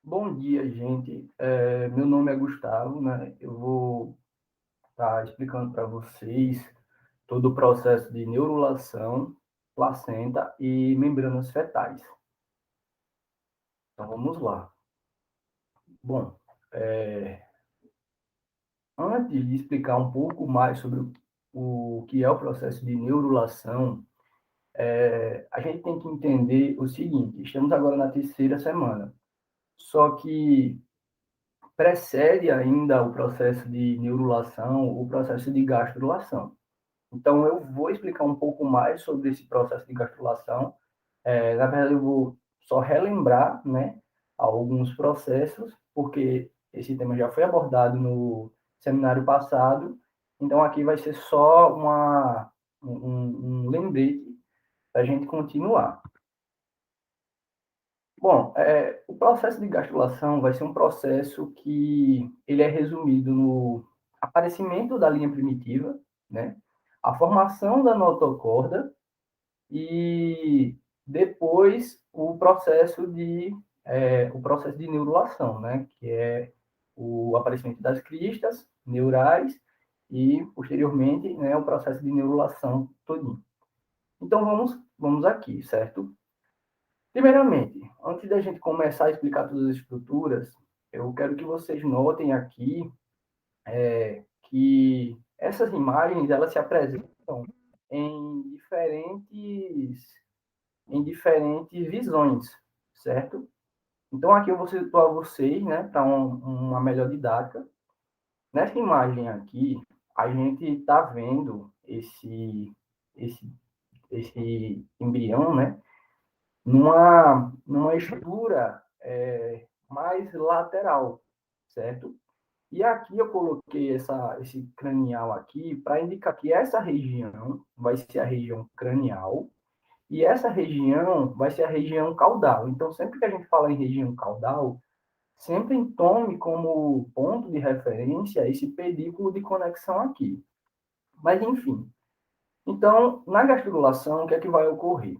Bom dia, gente. Meu nome é Gustavo, né? Eu vou estar explicando para vocês todo o processo de neurulação, placenta e membranas fetais. Então, vamos lá. Bom, antes de explicar um pouco mais sobre o que é o processo de neurulação, a gente tem que entender o seguinte: estamos agora na terceira semana, só que precede ainda o processo de neurulação, o processo de gastrulação. Então, eu vou explicar um pouco mais sobre esse processo de gastrulação. Na verdade, eu vou só relembrar, né, alguns processos, porque esse tema já foi abordado no seminário passado. Então, aqui vai ser só um lembrete para a gente continuar. Bom, o processo de gastrulação vai ser um processo que ele é resumido no aparecimento da linha primitiva, né? A formação da notocorda e depois o processo de neurulação, né? Que é o aparecimento das cristas neurais e posteriormente, né, o processo de neurulação todinho. Então vamos aqui, certo? Primeiramente, antes da gente começar a explicar todas as estruturas, eu quero que vocês notem aqui que essas imagens elas se apresentam em diferentes visões, certo? Então aqui eu vou situar vocês, né, para uma melhor didática. Nessa imagem aqui, a gente está vendo esse, esse embrião, né, numa estrutura mais lateral, certo? E aqui eu coloquei esse cranial aqui para indicar que essa região vai ser a região cranial e essa região vai ser a região caudal. Então, sempre que a gente fala em região caudal, sempre tome como ponto de referência esse pedículo de conexão aqui. Mas, enfim. Então, na gastrulação, o que é que vai ocorrer?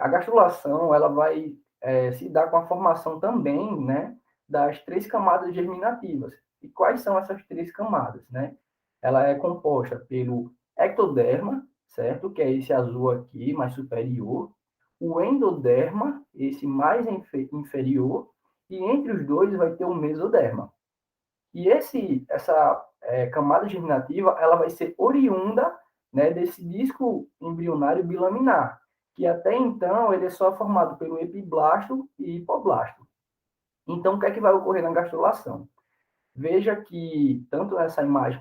A gastrulação ela vai se dar com a formação também, né, das três camadas germinativas. E quais são essas três camadas, né? Ela é composta pelo ectoderma, certo? Que é esse azul aqui, mais superior, o endoderma, esse mais inferior, e entre os dois vai ter o mesoderma. E essa camada germinativa, ela vai ser oriunda, né, desse disco embrionário bilaminar, que até então ele é só formado pelo epiblasto e hipoblasto. Então, o que é que vai ocorrer na gastrulação? Veja que, tanto nessa imagem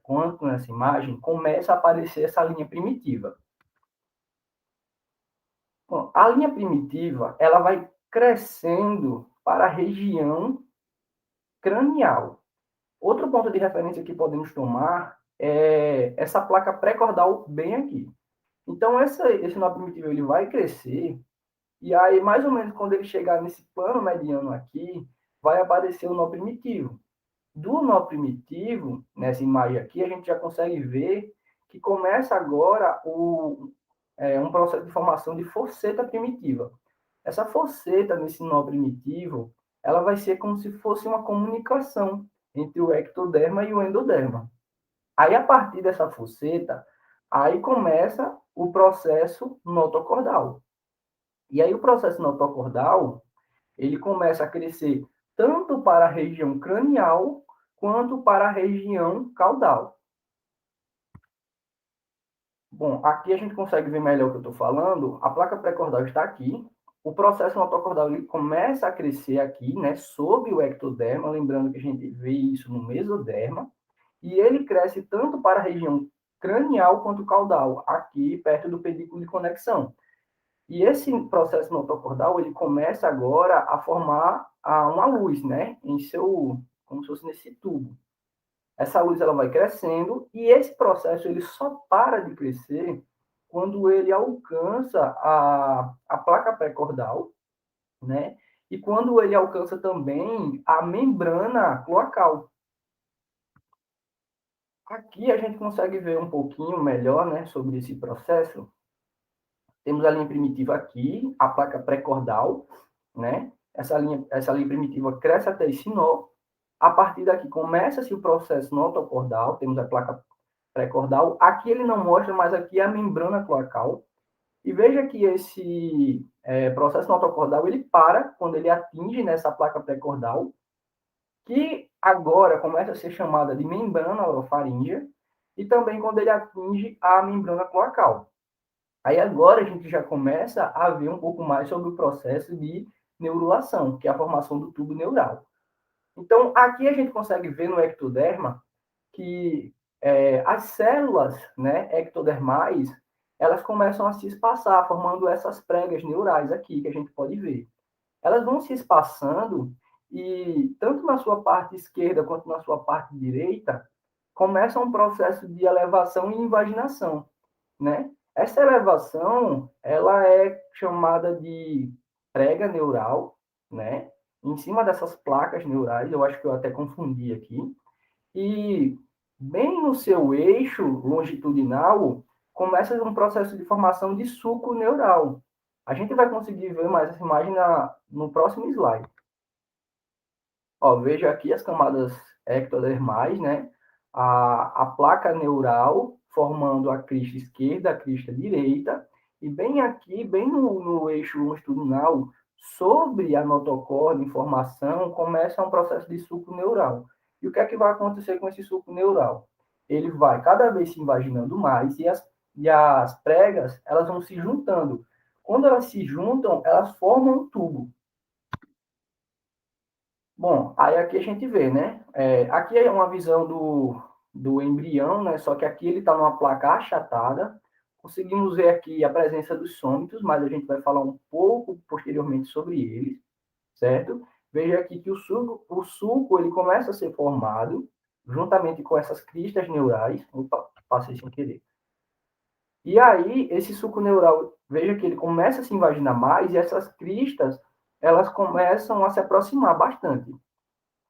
quanto nessa imagem, começa a aparecer essa linha primitiva. Bom, a linha primitiva, ela vai crescendo para a região cranial. Outro ponto de referência que podemos tomar é essa placa pré-cordal bem aqui. Então, esse nó primitivo ele vai crescer, e aí, mais ou menos, quando ele chegar nesse plano mediano aqui, vai aparecer o nó primitivo. Do nó primitivo, nessa imagem aqui, a gente já consegue ver que começa agora um processo de formação de fosseta primitiva. Essa fosseta, nesse nó primitivo, ela vai ser como se fosse uma comunicação entre o ectoderma e o endoderma. Aí, a partir dessa fosseta, aí começa o processo notocordal. E aí, o processo notocordal, ele começa a crescer tanto para a região cranial, quanto para a região caudal. Bom, aqui a gente consegue ver melhor o que eu estou falando. A placa pré-cordal está aqui. O processo notocordal ele começa a crescer aqui, né, sob o ectoderma, lembrando que a gente vê isso no mesoderma, e ele cresce tanto para a região cranial quanto caudal, aqui perto do pedículo de conexão. E esse processo notocordal, ele começa agora a formar uma luz, né, como se fosse nesse tubo. Essa luz ela vai crescendo e esse processo ele só para de crescer quando ele alcança a placa pré-cordal, né? E quando ele alcança também a membrana cloacal. Aqui a gente consegue ver um pouquinho melhor, né, sobre esse processo. Temos a linha primitiva aqui, a placa pré-cordal, né? essa linha primitiva cresce até esse nó. A partir daqui começa-se o processo notocordal, temos a placa pré-cordal. Aqui ele não mostra, mas aqui é a membrana cloacal. E veja que esse processo notocordal ele para quando ele atinge nessa placa pré-cordal, que agora começa a ser chamada de membrana orofaríngea, e também quando ele atinge a membrana cloacal. Aí agora a gente já começa a ver um pouco mais sobre o processo de neurulação, que é a formação do tubo neural. Então, aqui a gente consegue ver no ectoderma que as células, né, ectodermais, elas começam a se espaçar, formando essas pregas neurais aqui, que a gente pode ver. Elas vão se espaçando e, tanto na sua parte esquerda quanto na sua parte direita, começa um processo de elevação e invaginação, né? Essa elevação, ela é chamada de prega neural, né? Em cima dessas placas neurais, eu acho que eu até confundi aqui, e bem no seu eixo longitudinal, começa um processo de formação de suco neural. A gente vai conseguir ver mais essa imagem no próximo slide. Ó, veja aqui as camadas ectodermais, né? A placa neural formando a crista esquerda, a crista direita, e bem aqui, bem no eixo longitudinal, sobre a notocórdia em formação, começa um processo de suco neural. E o que é que vai acontecer com esse suco neural? Ele vai cada vez se invaginando mais e as pregas elas vão se juntando. Quando elas se juntam, elas formam um tubo. Bom, aí aqui a gente vê, né? Aqui é uma visão do embrião, né? Só que aqui ele está numa placa achatada. Conseguimos ver aqui a presença dos sômitos, mas a gente vai falar um pouco posteriormente sobre eles, certo? Veja aqui que o sulco ele começa a ser formado juntamente com essas cristas neurais. Opa, passei sem querer. E aí, esse suco neural, veja que ele começa a se invaginar mais e essas cristas, elas começam a se aproximar bastante.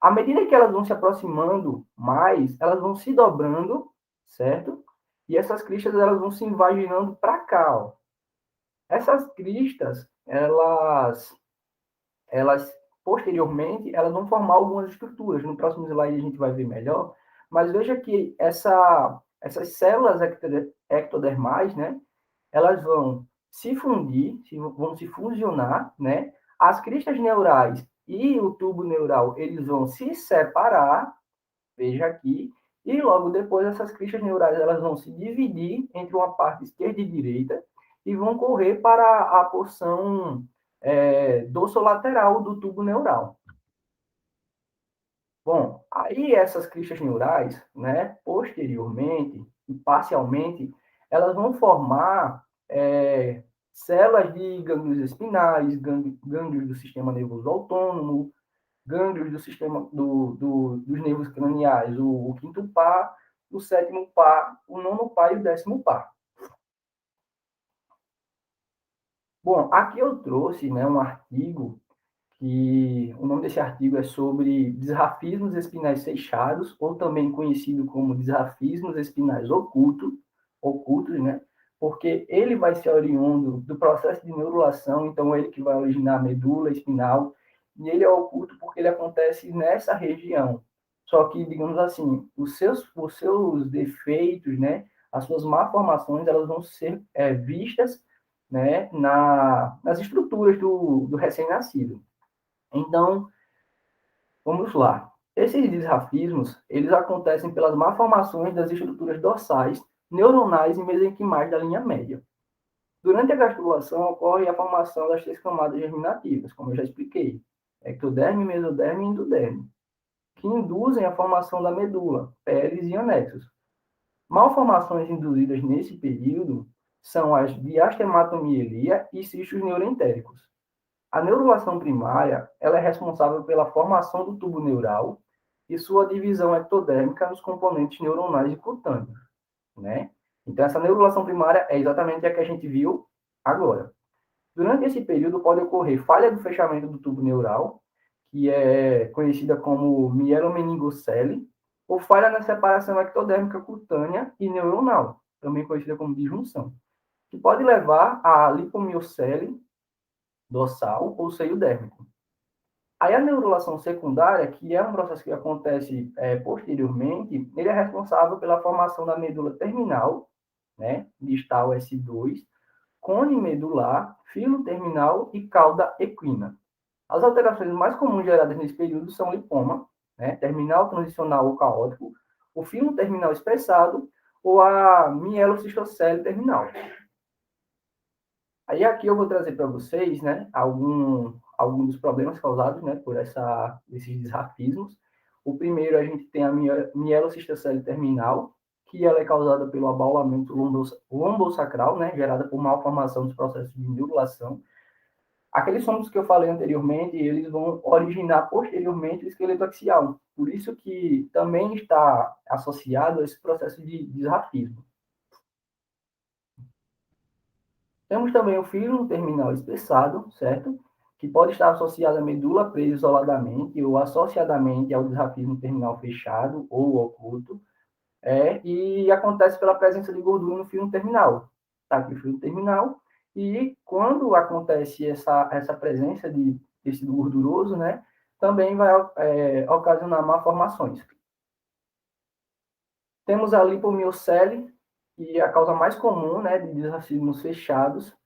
À medida que elas vão se aproximando mais, elas vão se dobrando, certo? E essas cristas elas vão se invaginando para cá, ó. Essas cristas, elas posteriormente, elas vão formar algumas estruturas. No próximo slide a gente vai ver melhor. Mas veja que essas células ectodermais, né? Elas vão se fundir, vão se fusionar, né? As cristas neurais e o tubo neural, eles vão se separar, veja aqui, e logo depois essas cristas neurais elas vão se dividir entre uma parte esquerda e direita e vão correr para a porção dorsolateral do tubo neural. Bom, aí essas cristas neurais, né, posteriormente e parcialmente, elas vão formar células de gânglios espinais, gânglios do sistema nervoso autônomo, gânglios do sistema dos nervos craniais, o quinto par, o sétimo par, o nono par e o décimo par. Bom, aqui eu trouxe, né, um artigo que o nome desse artigo é sobre disrafismos espinais fechados, ou também conhecido como disrafismos espinais ocultos, né? Porque ele vai ser oriundo do processo de neurulação, então ele que vai originar a medula espinal, e ele é oculto porque ele acontece nessa região. Só que, digamos assim, os seus defeitos, né, as suas malformações, elas vão ser vistas, né, nas estruturas do recém-nascido. Então, vamos lá. Esses disrafismos, eles acontecem pelas malformações das estruturas dorsais, neuronais e mesenquimais da linha média. Durante a gastrulação, ocorre a formação das 3 camadas germinativas, como eu já expliquei, ectoderme, mesoderme e endoderme, que induzem a formação da medula, peles e anexos. Malformações induzidas nesse período são as diastematomielia e cistos neuroentéricos. A neurulação primária ela é responsável pela formação do tubo neural e sua divisão ectodérmica nos componentes neuronais e cutâneos, né? Então, essa neurulação primária é exatamente a que a gente viu agora. Durante esse período, pode ocorrer falha do fechamento do tubo neural, que é conhecida como mielomeningocele, ou falha na separação ectodérmica cutânea e neuronal, também conhecida como disjunção, que pode levar a lipomiocele dorsal ou seio dérmico. Aí a neurulação secundária, que é um processo que acontece posteriormente, ele é responsável pela formação da medula terminal, né, distal S2, cone medular, filo terminal e cauda equina. As alterações mais comuns geradas nesse período são lipoma, né, terminal transicional ou caótico, o filo terminal expressado ou a mielocistocele terminal. Aí aqui eu vou trazer para vocês, né, alguns dos problemas causados, né, por esses disrafismos. O primeiro, a gente tem a mielocistocele terminal, que ela é causada pelo abaulamento lombosacral, né, gerada por malformação dos processos de neurulação. Aqueles sombros que eu falei anteriormente, eles vão originar posteriormente o esqueleto axial. Por isso que também está associado a esse processo de disrafismo. Temos também o filo terminal espessado, certo? Que pode estar associado à medula presa isoladamente ou associadamente ao disrafismo terminal fechado ou oculto, e acontece pela presença de gordura no filo terminal. Tá aqui o filo terminal, e quando acontece essa presença de tecido gorduroso, né, também vai ocasionar malformações. Temos a lipomiocele, que é a causa mais comum, né, de disrafismos fechados,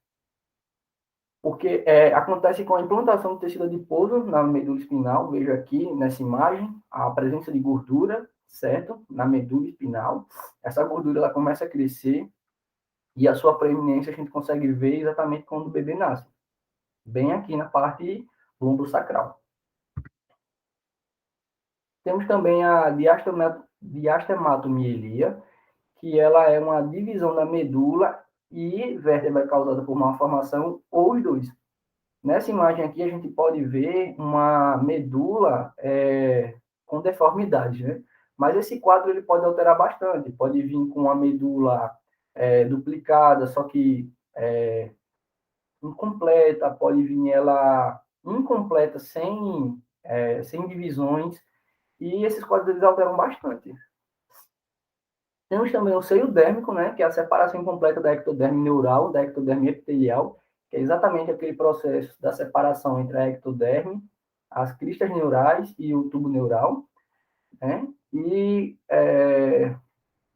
porque acontece com a implantação do tecido adiposo na medula espinal. Veja aqui nessa imagem a presença de gordura, certo? Na medula espinal. Essa gordura ela começa a crescer e a sua preeminência a gente consegue ver exatamente quando o bebê nasce, bem aqui na parte lombosacral. Temos também a diastematomielia, que ela é uma divisão da medula e vértebra causada por malformação ou os dois. Nessa imagem aqui, a gente pode ver uma medula com deformidade, né? Mas esse quadro ele pode alterar bastante. Pode vir com uma medula duplicada, só que incompleta, pode vir ela incompleta, sem divisões, e esses quadros eles alteram bastante. Temos também o seio dérmico, né, que é a separação incompleta da ectoderme neural, da ectoderme epitelial, que é exatamente aquele processo da separação entre a ectoderme, as cristas neurais e o tubo neural, né? E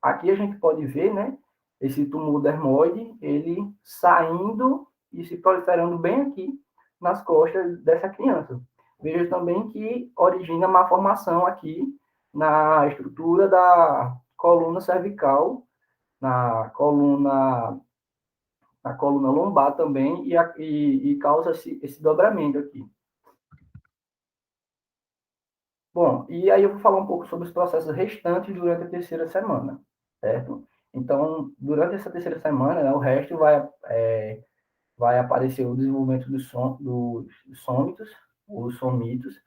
aqui a gente pode ver, né, esse tumor dermoide, ele saindo e se proliferando bem aqui nas costas dessa criança. Veja também que origina malformação aqui na estrutura da coluna cervical, na coluna lombar também, e causa esse dobramento aqui. Bom, e aí eu vou falar um pouco sobre os processos restantes durante a terceira semana, certo? Então, durante essa terceira semana, né, o resto vai aparecer o desenvolvimento dos sômitos, os somitos,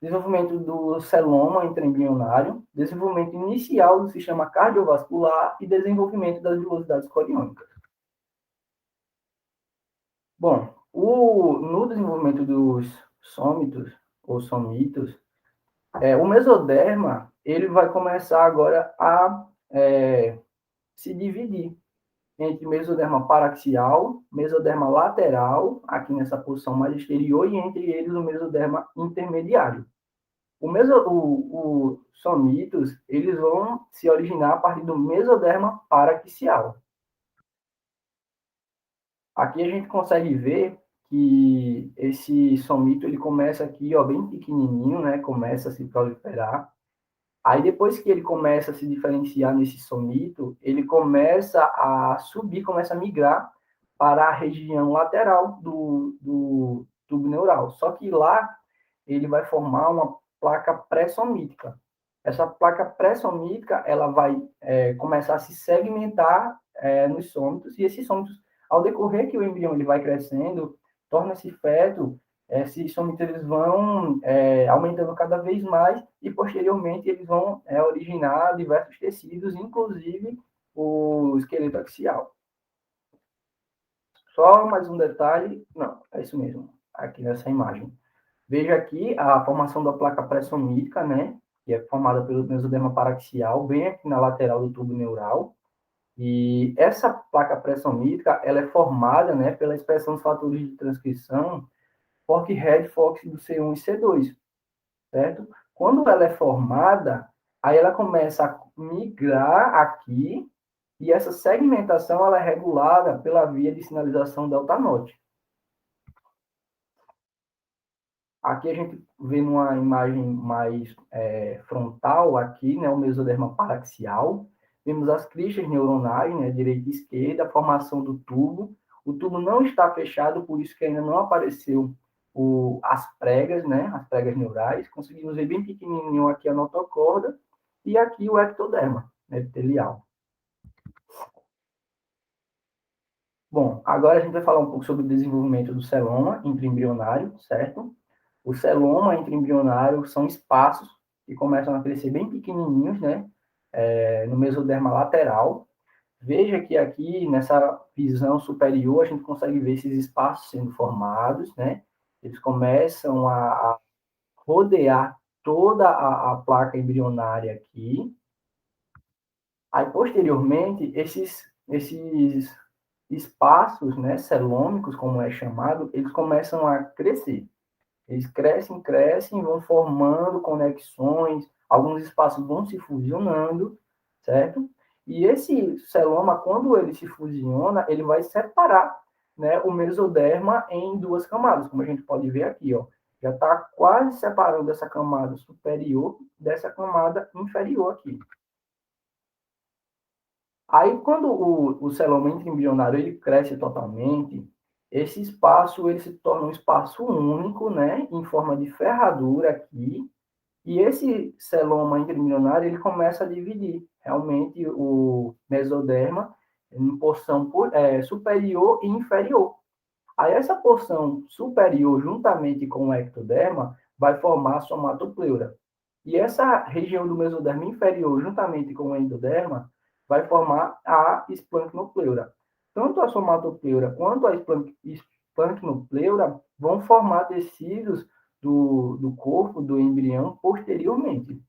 desenvolvimento do celoma intraembrionário, desenvolvimento inicial do sistema cardiovascular e desenvolvimento das velocidades coriônicas. Bom, no desenvolvimento dos sômitos, ou somitos, o mesoderma ele vai começar agora a se dividir entre mesoderma paraxial, mesoderma lateral, aqui nessa posição mais exterior, e entre eles o mesoderma intermediário. Os somitos, eles vão se originar a partir do mesoderma paraxial. Aqui a gente consegue ver que esse somito ele começa aqui, ó, bem pequenininho, né? Começa a se proliferar. Aí depois que ele começa a se diferenciar nesse somito, ele começa a subir, começa a migrar para a região lateral do tubo neural. Só que lá ele vai formar uma placa pré-somítica. Essa placa pré-somítica ela vai começar a se segmentar nos sômitos, e esses sômitos, ao decorrer que o embrião ele vai crescendo, torna-se feto, esses sômitos eles vão aumentando cada vez mais, e posteriormente eles vão originar diversos tecidos, inclusive o esqueleto axial. Só mais um detalhe, não, é isso mesmo, aqui nessa imagem. Veja aqui a formação da placa pré-somítica, né, que é formada pelo mesoderma paraxial, bem aqui na lateral do tubo neural. E essa placa pré-somítica, ela é formada, né, pela expressão dos fatores de transcrição fork red, fork do C1 e C2, certo? Quando ela é formada, aí ela começa a migrar aqui, e essa segmentação ela é regulada pela via de sinalização delta note. Aqui a gente vê numa imagem mais frontal aqui, né, o mesoderma paraxial. Vemos as cristas neuronais, né, direita e esquerda, a formação do tubo. O tubo não está fechado, por isso que ainda não apareceu as pregas, né, as pregas neurais. Conseguimos ver bem pequenininho aqui a notocorda e aqui o ectoderma epitelial. Bom, agora a gente vai falar um pouco sobre o desenvolvimento do celoma intraembrionário, certo? O celoma intraembrionário são espaços que começam a crescer bem pequenininhos, né? No mesoderma lateral. Veja que aqui, nessa visão superior, a gente consegue ver esses espaços sendo formados, né? Eles começam a rodear toda a placa embrionária aqui. Aí, posteriormente, esses espaços, né, celômicos, como é chamado, eles começam a crescer. Eles crescem, crescem, vão formando conexões, alguns espaços vão se fusionando, certo? E esse celoma, quando ele se fusiona, ele vai separar, né, o mesoderma em duas camadas, como a gente pode ver aqui, ó. Já está quase separando essa camada superior dessa camada inferior aqui. Aí, quando o celoma intraembrionário ele cresce totalmente, esse espaço ele se torna um espaço único, né, em forma de ferradura aqui, e esse celoma intraembrionário ele começa a dividir realmente o mesoderma em porção superior e inferior. Aí essa porção superior, juntamente com o ectoderma, vai formar a somatopleura. E essa região do mesoderma inferior, juntamente com o endoderma, vai formar a esplancnopleura. Tanto a somatopleura quanto a esplancnopleura vão formar tecidos do corpo do embrião posteriormente.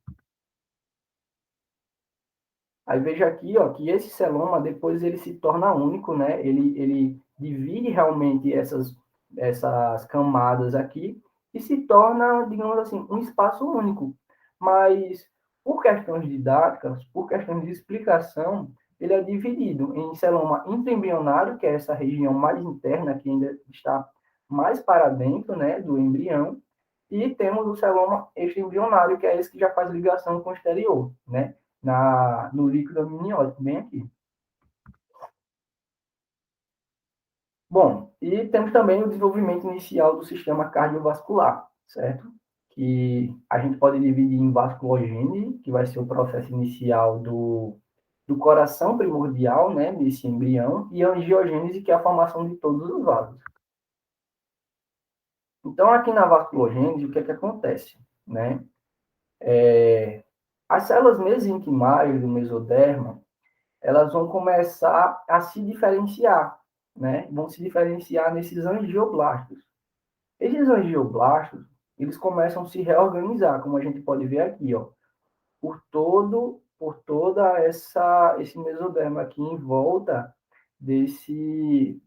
Aí veja aqui, ó, que esse celoma depois ele se torna único, né? Ele divide realmente essas camadas aqui e se torna, digamos assim, um espaço único. Mas por questões didáticas, por questões de explicação, ele é dividido em celoma intraembrionário, que é essa região mais interna que ainda está mais para dentro, né, do embrião, e temos o celoma extraembrionário, que é esse que já faz ligação com o exterior, né? No líquido amniótico, bem aqui. Bom, e temos também o desenvolvimento inicial do sistema cardiovascular, certo? Que a gente pode dividir em vasculogênese, que vai ser o processo inicial do coração primordial, né, desse embrião, e angiogênese, que é a formação de todos os vasos. Então, aqui na vasculogênese, o que é que acontece, né? As células mesenquimárias do mesoderma, elas vão começar a se diferenciar, né? Vão se diferenciar nesses angioblastos. Esses angioblastos, eles começam a se reorganizar, como a gente pode ver aqui, ó, por toda esse mesoderma aqui em volta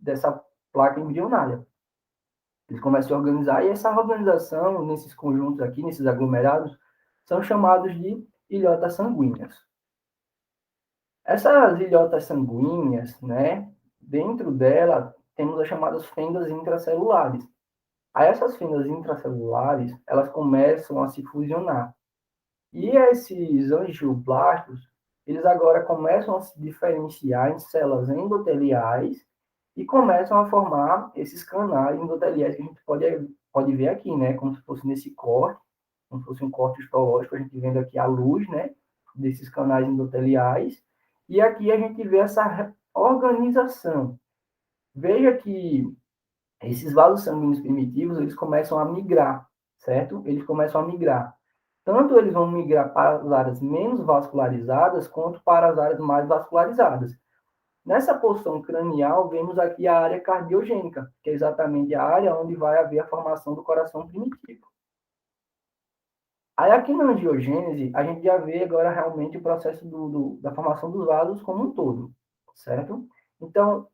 dessa placa embrionária. Eles começam a se organizar, e essa organização, nesses conjuntos aqui, nesses aglomerados, são chamados de ilhotas sanguíneas. Essas ilhotas sanguíneas, né, dentro dela, temos as chamadas fendas intracelulares. Aí essas fendas intracelulares, elas começam a se fusionar. E esses angioblastos, eles agora começam a se diferenciar em células endoteliais e começam a formar esses canais endoteliais que a gente pode ver aqui, né? Como se fosse nesse corte, como se fosse um corte histológico, a gente vendo aqui a luz, né? Desses canais endoteliais. E aqui a gente vê essa organização. Veja que esses vasos sanguíneos primitivos, eles começam a migrar, certo? Eles começam a migrar. Tanto eles vão migrar para as áreas menos vascularizadas, quanto para as áreas mais vascularizadas. Nessa porção cranial, vemos aqui a área cardiogênica, que é exatamente a área onde vai haver a formação do coração primitivo. Aí aqui na angiogênese, a gente já vê agora realmente o processo da formação dos vasos como um todo, certo? Então,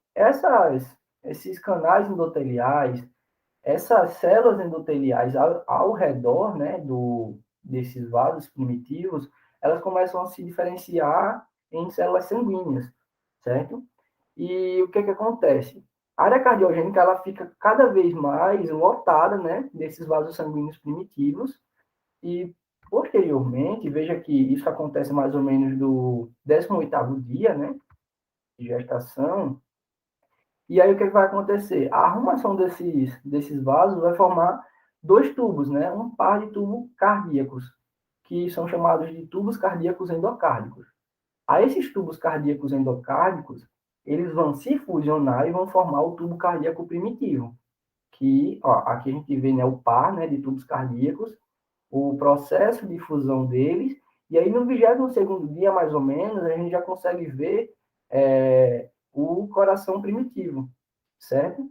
esses canais endoteliais, essas células endoteliais ao redor, né, desses vasos primitivos, elas começam a se diferenciar em células sanguíneas, certo? E o que que acontece? A área cardiogênica ela fica cada vez mais lotada, né, desses vasos sanguíneos primitivos e posteriormente, veja que isso acontece mais ou menos do 18º dia, né, de gestação. E aí o que que vai acontecer? A arrumação desses vasos vai formar dois tubos, né, um par de tubos cardíacos, que são chamados de tubos cardíacos endocárdicos. A esses tubos cardíacos endocárdicos, eles vão se fusionar e vão formar o tubo cardíaco primitivo, que ó, aqui a gente vê, né, o par, né, de tubos cardíacos, o processo de fusão deles, e aí no 22º dia, mais ou menos, a gente já consegue ver o coração primitivo, certo?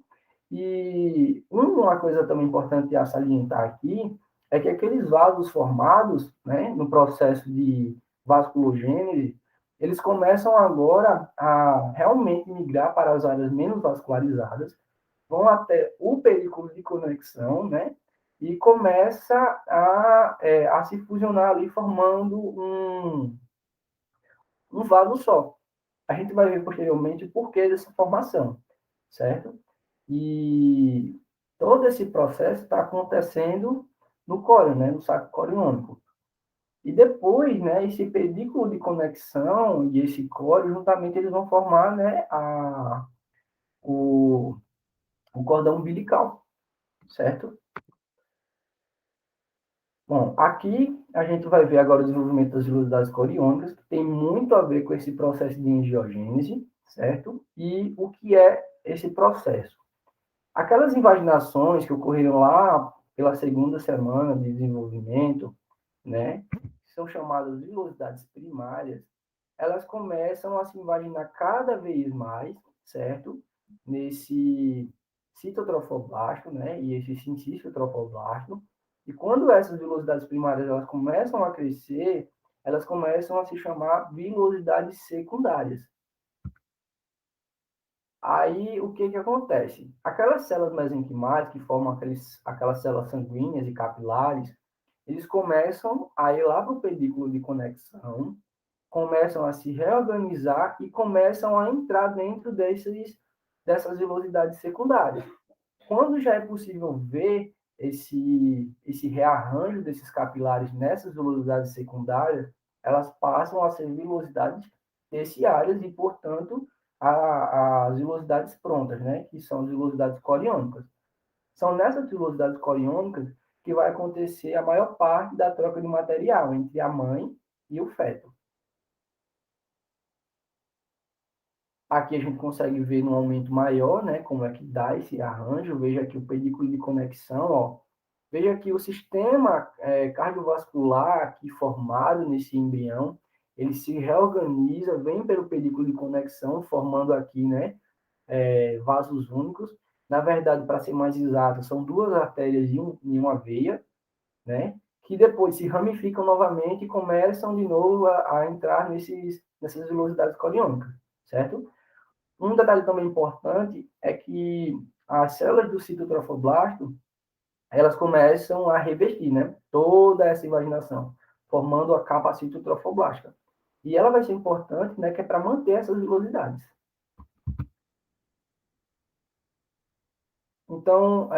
E uma coisa também importante a salientar aqui é que aqueles vasos formados, né, no processo de vasculogênese, eles começam agora a realmente migrar para as áreas menos vascularizadas, vão até o perículo de conexão, né, e começa a se fusionar ali, formando um vaso só. A gente vai ver posteriormente o porquê dessa formação, certo? E todo esse processo está acontecendo no córeo, né, no saco coriônico. E depois, né, esse pedículo de conexão e esse córeo, juntamente, eles vão formar, né, o, o cordão umbilical, certo? Bom, aqui a gente vai ver agora o desenvolvimento das velocidades coriônicas, que tem muito a ver com esse processo de angiogênese, certo? E o que é esse processo? Aquelas invaginações que ocorreram lá pela segunda semana de desenvolvimento, né, que são chamadas vilosidades primárias, elas começam a se invaginar cada vez mais, certo? Nesse citotrofoblasto, né, e esse sincício trofoblasto. E quando essas vilosidades primárias elas começam a crescer, elas começam a se chamar vilosidades secundárias. Aí, o que que acontece? Aquelas células mesenquimais que formam aquelas células sanguíneas e capilares, eles começam a ir lá para o pedículo de conexão, começam a se reorganizar e começam a entrar dentro dessas velocidades secundárias. Quando já é possível ver esse rearranjo desses capilares nessas velocidades secundárias, elas passam a ser velocidades terciárias e, portanto, as velocidades prontas, né? Que são as velocidades coriônicas. São nessas velocidades coriônicas que vai acontecer a maior parte da troca de material entre a mãe e o feto. Aqui a gente consegue ver num aumento maior, né, como é que dá esse arranjo. Veja aqui o pedículo de conexão, ó. Veja aqui o sistema cardiovascular aqui formado nesse embrião, ele se reorganiza, vem pelo pedículo de conexão, formando aqui, né, vasos únicos. Na verdade, para ser mais exato, são duas artérias e uma veia, né, que depois se ramificam novamente e começam de novo a entrar nessas velocidades coriônicas, certo? Um detalhe também importante é que as células do citotrofoblasto, elas começam a revestir, né, toda essa invaginação, formando a capa citotrofoblástica. E ela vai ser importante, né, que é para manter essas velocidades. Então,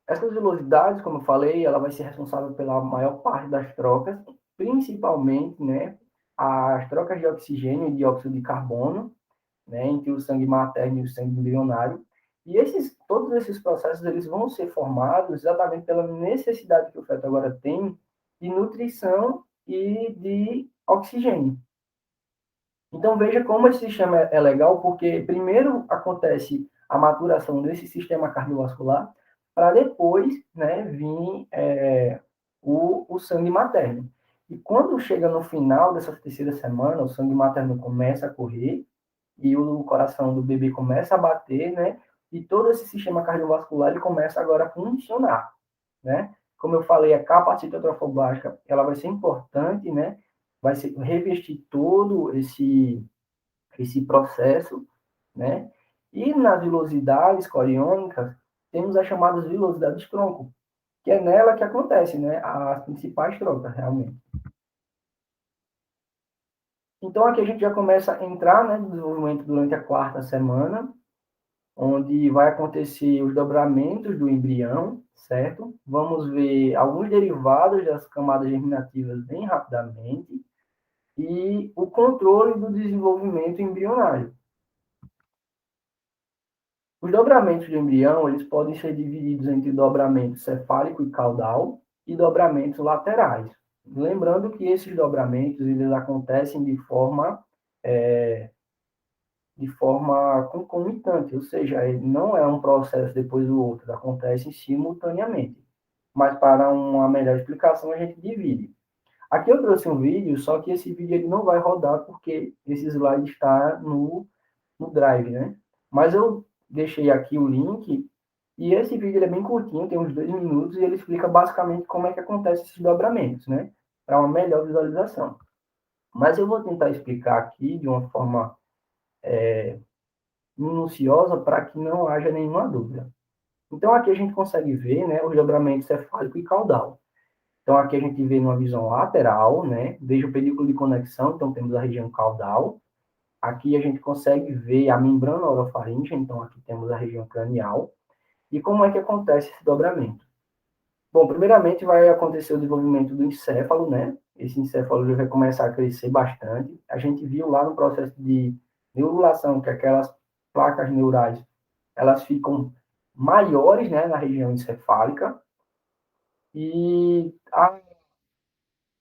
essas velocidades, como eu falei, ela vai ser responsável pela maior parte das trocas, principalmente, né, as trocas de oxigênio e dióxido de carbono, né, entre o sangue materno e o sangue embrionário. E todos esses processos eles vão ser formados exatamente pela necessidade que o feto agora tem de nutrição e de oxigênio. Então, veja como esse sistema é legal, porque primeiro acontece a maturação desse sistema cardiovascular, para depois, né, vir o sangue materno. E quando chega no final dessa terceira semana, o sangue materno começa a correr, e o coração do bebê começa a bater, né? E todo esse sistema cardiovascular ele começa agora a funcionar, né? Como eu falei, a capa citotrofoblástica, ela vai ser importante, né? Vai ser revestir todo esse processo, né? E nas vilosidades coriônicas, temos as chamadas vilosidades tronco, que é nela que acontece, né, as principais trocas, realmente. Então, aqui a gente já começa a entrar, né, no desenvolvimento durante a quarta semana, onde vai acontecer os dobramentos do embrião, certo? Vamos ver alguns derivados das camadas germinativas bem rapidamente e o controle do desenvolvimento embrionário. Os dobramentos de embrião, eles podem ser divididos entre dobramento cefálico e caudal e dobramentos laterais. Lembrando que esses dobramentos, eles acontecem de forma concomitante, ou seja, ele não é um processo depois do outro, acontecem simultaneamente. Mas para uma melhor explicação, a gente divide. Aqui eu trouxe um vídeo, só que esse vídeo ele não vai rodar porque esse slide está no Drive, né? Mas eu deixei aqui o link e esse vídeo ele é bem curtinho, tem uns 2 minutos e ele explica basicamente como é que acontece esses dobramentos, né? Para uma melhor visualização. Mas eu vou tentar explicar aqui de uma forma minuciosa para que não haja nenhuma dúvida. Então, aqui a gente consegue ver, né, os dobramentos cefálico e caudal. Então, aqui a gente vê numa visão lateral, né, veja o pedículo de conexão, então temos a região caudal. Aqui a gente consegue ver a membrana orofaríngea, então aqui temos a região cranial. E como é que acontece esse dobramento? Bom, primeiramente vai acontecer o desenvolvimento do encéfalo, né? Esse encéfalo já vai começar a crescer bastante. A gente viu lá no processo de neurulação que aquelas placas neurais, elas ficam maiores, né, na região encefálica. E a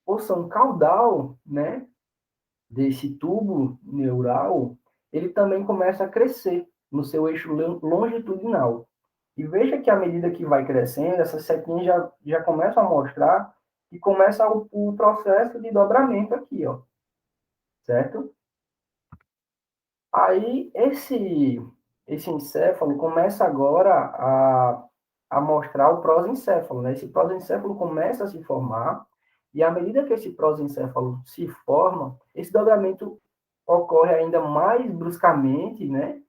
porção caudal, né, desse tubo neural, ele também começa a crescer no seu eixo longitudinal. E veja que à medida que vai crescendo, essas setinhas já começam a mostrar que começa o processo de dobramento aqui, ó, certo? Aí esse encéfalo começa agora a mostrar o prosencéfalo, né? Esse prosencéfalo começa a se formar e à medida que esse prosencéfalo se forma, esse dobramento ocorre ainda mais bruscamente, né?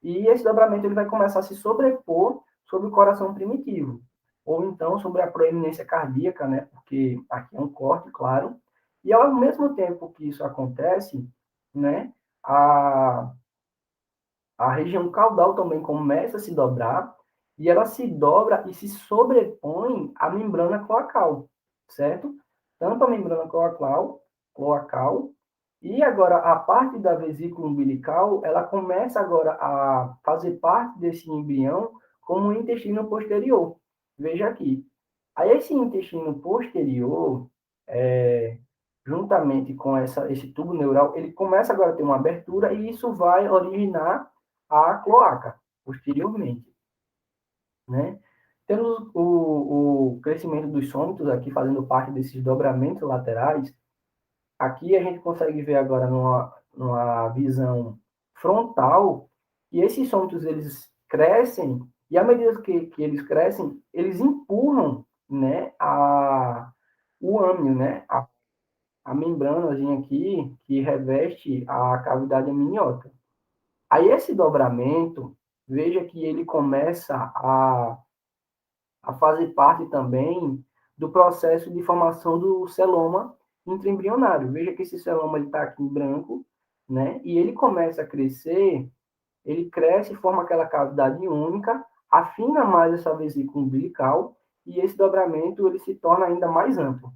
E esse dobramento ele vai começar a se sobrepor sobre o coração primitivo, ou então sobre a proeminência cardíaca, né? Porque aqui é um corte, claro. E ao mesmo tempo que isso acontece, né? A, a região caudal também começa a se dobrar e ela se dobra e se sobrepõe à membrana cloacal, certo? Tanto a membrana cloacal e agora a parte da vesícula umbilical, ela começa agora a fazer parte desse embrião como o intestino posterior. Veja aqui. Aí esse intestino posterior, juntamente com esse tubo neural, ele começa agora a ter uma abertura e isso vai originar a cloaca posteriormente, né? Temos o crescimento dos sômitos aqui fazendo parte desses dobramentos laterais. Aqui a gente consegue ver agora numa visão frontal que esses sômitos eles crescem e à medida que eles crescem, eles empurram, né, o âmnio, né, a membranazinha aqui que reveste a cavidade amniótica. Aí esse dobramento, veja que ele começa a fazer parte também do processo de formação do celoma intraembrionário. Veja que esse celoma está aqui em branco, né? E ele começa a crescer, ele cresce, forma aquela cavidade única, afina mais essa vesícula umbilical e esse dobramento ele se torna ainda mais amplo.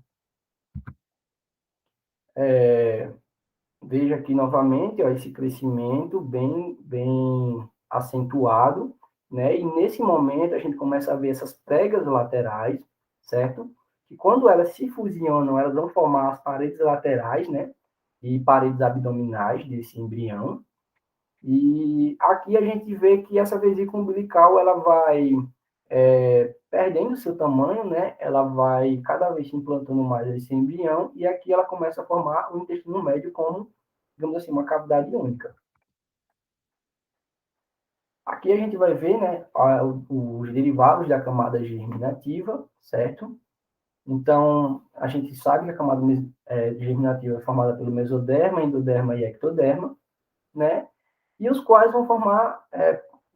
Veja aqui novamente ó, esse crescimento bem acentuado, né? E nesse momento a gente começa a ver essas pregas laterais, certo? Que quando elas se fusionam, elas vão formar as paredes laterais, né? E paredes abdominais desse embrião. E aqui a gente vê que essa vesícula umbilical ela vai perdendo seu tamanho, né? Ela vai cada vez se implantando mais esse embrião e aqui ela começa a formar o intestino médio como, digamos assim, uma cavidade única. Aqui a gente vai ver, né, os derivados da camada germinativa, certo? Então, a gente sabe que a camada germinativa é formada pelo mesoderma, endoderma e ectoderma, né? E os quais vão formar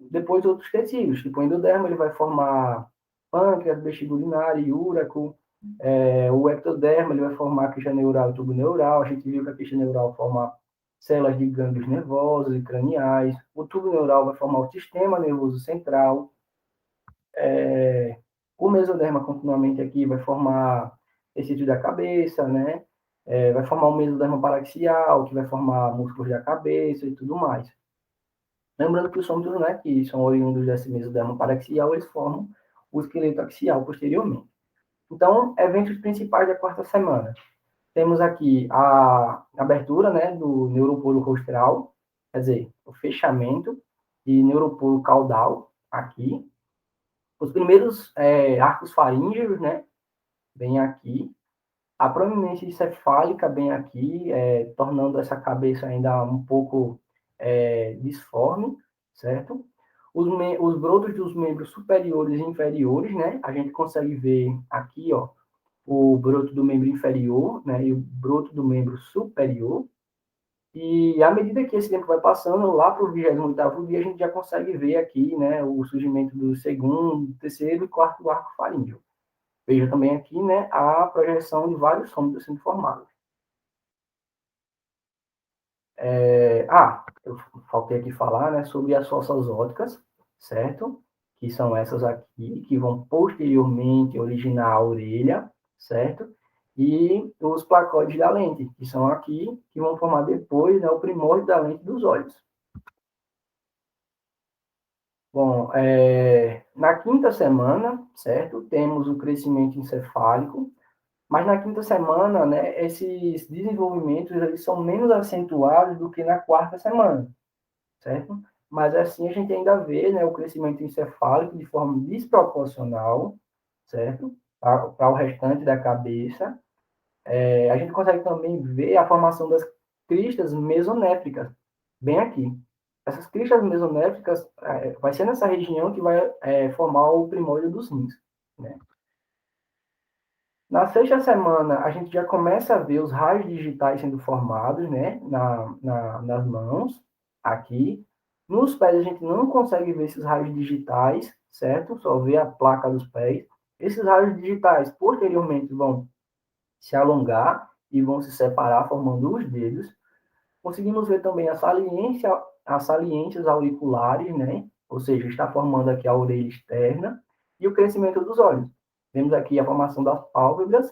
depois outros tecidos, tipo o endodermo, ele vai formar pâncreas, bexiga urinária, úraco, o ectodermo, ele vai formar a queixa neural e tubo neural, a gente viu que a queixa neural forma células de gânglios nervosos e craniais, o tubo neural vai formar o sistema nervoso central, o mesoderma continuamente aqui vai formar tecido da cabeça, né? Vai formar o mesoderma paraxial, que vai formar músculos da cabeça e tudo mais. Lembrando que os sômitos, né, que são oriundos desse mesoderma paraxial, eles formam o esqueleto axial posteriormente. Então, eventos principais da quarta semana. Temos aqui a abertura, né, do neuroporo rostral, quer dizer, o fechamento de neuroporo caudal aqui. Os primeiros arcos faríngeos, né, bem aqui. A proeminência encefálica bem aqui, tornando essa cabeça ainda um pouco disforme, certo? Os brotos dos membros superiores e inferiores, né? A gente consegue ver aqui, ó, o broto do membro inferior, né? E o broto do membro superior. E à medida que esse tempo vai passando, lá para o 28º dia, a gente já consegue ver aqui, né? O surgimento do segundo, terceiro e quarto arco faríngeo. Veja também aqui, né, a projeção de vários sômitos sendo formados. Eu faltei aqui falar, né, sobre as fossas ópticas, certo? Que são essas aqui, que vão posteriormente originar a orelha, certo? E os placóides da lente, que são aqui, que vão formar depois, né, o primórdio da lente dos olhos. Bom, na quinta semana, certo? Temos o crescimento encefálico, mas na quinta semana, né, esses desenvolvimentos eles são menos acentuados do que na quarta semana, certo? Mas assim a gente ainda vê, né, o crescimento encefálico de forma desproporcional, certo? Para o restante da cabeça. A gente consegue também ver a formação das cristas mesonéfricas, bem aqui. Essas cristas mesonéfricas vai ser nessa região que vai formar o primórdio dos rins, né? Na sexta semana, a gente já começa a ver os raios digitais sendo formados, né, nas mãos, aqui. Nos pés, a gente não consegue ver esses raios digitais, certo? Só vê a placa dos pés. Esses raios digitais, posteriormente, vão se alongar e vão se separar, formando os dedos. Conseguimos ver também as saliências auriculares, né? Ou seja, está formando aqui a orelha externa e o crescimento dos olhos. Temos aqui a formação das pálpebras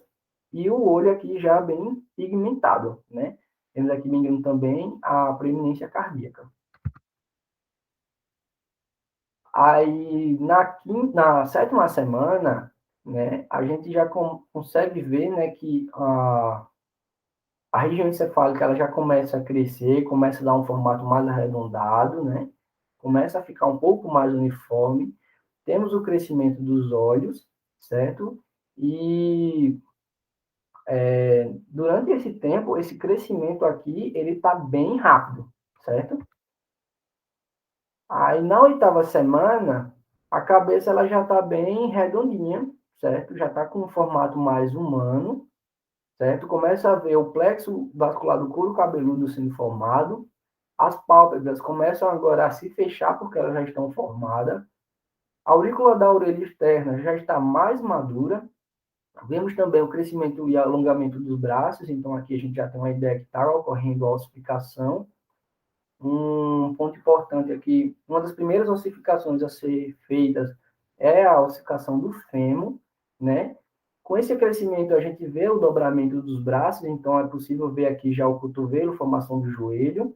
e o olho aqui já bem pigmentado, né? Temos aqui, bem também a preeminência cardíaca. Aí, na sétima semana, né, a gente já consegue ver, né, que a região encefálica ela já começa a crescer, começa a dar um formato mais arredondado, né? Começa a ficar um pouco mais uniforme. Temos o crescimento dos olhos, certo? E durante esse tempo, esse crescimento aqui, ele está bem rápido, certo? Aí, na oitava semana, a cabeça ela já está bem redondinha, certo? Já está com um formato mais humano, certo? Começa a ver o plexo vascular do couro cabeludo sendo formado, as pálpebras começam agora a se fechar porque elas já estão formadas, a aurícula da orelha externa já está mais madura, vemos também o crescimento e alongamento dos braços, então aqui a gente já tem uma ideia que está ocorrendo a ossificação. Um ponto importante é que uma das primeiras ossificações a ser feitas é a ossificação do fêmur, né? Com esse crescimento, a gente vê o dobramento dos braços, então é possível ver aqui já o cotovelo, formação do joelho.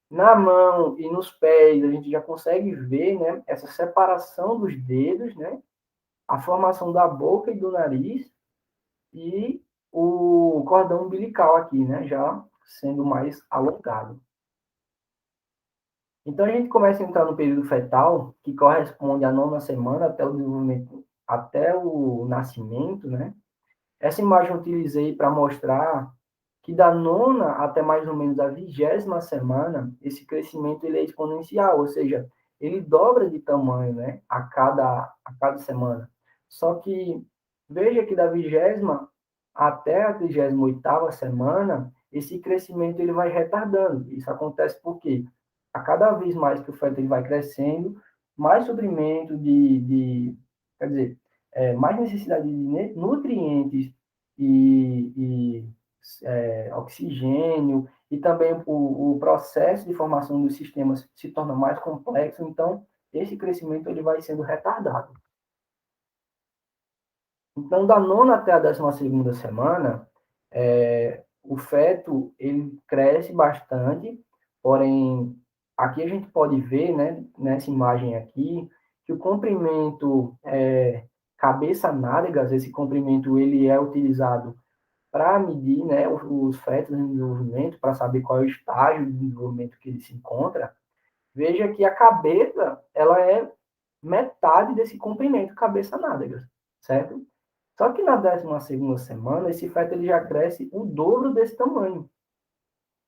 Na mão e nos pés, a gente já consegue ver, né, essa separação dos dedos, né? A formação da boca e do nariz e o cordão umbilical aqui, né? Já sendo mais alongado. Então, a gente começa a entrar no período fetal, que corresponde à nona semana até o desenvolvimento, até o nascimento, né? Essa imagem eu utilizei para mostrar que da nona até mais ou menos a 20ª semana, esse crescimento ele é exponencial, ou seja, ele dobra de tamanho, né, a cada semana. Só que veja que da 20ª até a 38ª semana, esse crescimento ele vai retardando. Isso acontece porque a cada vez mais que o feto ele vai crescendo, mais suprimento quer dizer, mais necessidade de nutrientes e oxigênio, e também o processo de formação dos sistemas se torna mais complexo, então esse crescimento ele vai sendo retardado. Então, da nona até a 12ª semana, o feto ele cresce bastante, porém, aqui a gente pode ver, né, nessa imagem aqui, que o comprimento cabeça-nádegas, esse comprimento ele é utilizado para medir, né, os fetos em desenvolvimento, para saber qual é o estágio de desenvolvimento que ele se encontra. Veja que a cabeça ela é metade desse comprimento cabeça-nádegas, certo? Só que na 12ª semana, esse feto ele já cresce o dobro desse tamanho.